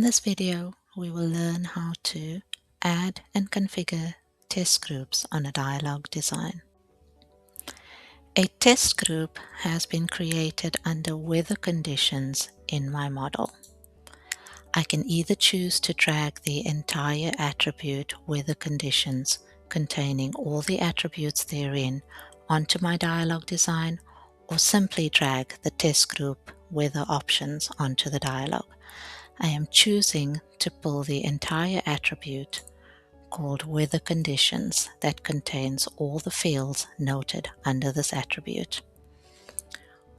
this video, we will learn how to add and configure test groups on a dialog design. A test group has been created under weather conditions in my model. I can either choose to drag the entire attribute weather conditions containing all the attributes therein onto my dialog design, or simply drag the test group weather options onto the dialog. I am choosing to pull the entire attribute called weather conditions that contains all the fields noted under this attribute.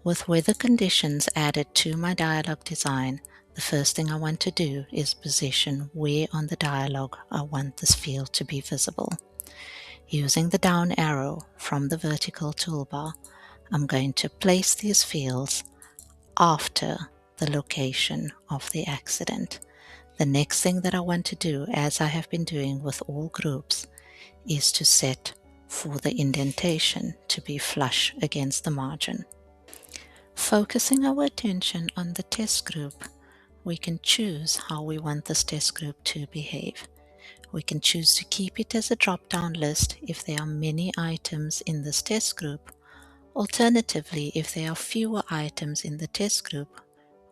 With weather conditions added to my dialog design, the first thing I want to do is position where on the dialog I want this field to be visible. Using the down arrow from the vertical toolbar, I'm going to place these fields after the location of the accident. The next thing that I want to do, as I have been doing with all groups, is to set for the indentation to be flush against the margin. Focusing our attention on the test group, we can choose how we want this test group to behave. We can choose to keep it as a drop-down list if there are many items in this test group. Alternatively, if there are fewer items in the test group,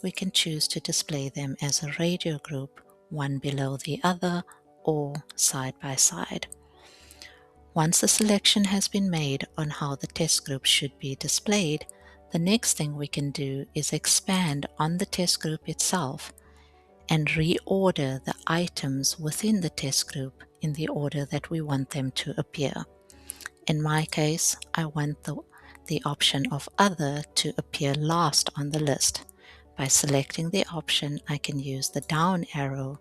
we can choose to display them as a radio group, one below the other or side by side. Once the selection has been made on how the test group should be displayed, the next thing we can do is expand on the test group itself and reorder the items within the test group in the order that we want them to appear. In my case, I want the option of Other to appear last on the list. By selecting the option, I can use the down arrow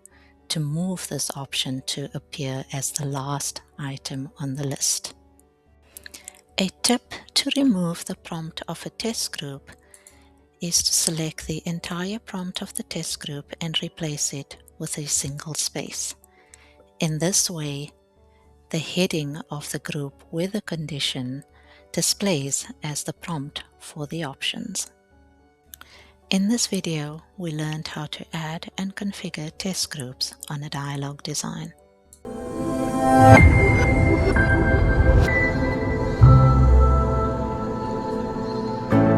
to move this option to appear as the last item on the list. A tip to remove the prompt of a test group is to select the entire prompt of the test group and replace it with a single space. In this way, the heading of the group weather condition displays as the prompt for the options. In this video, we learned how to add and configure test groups on a dialog design.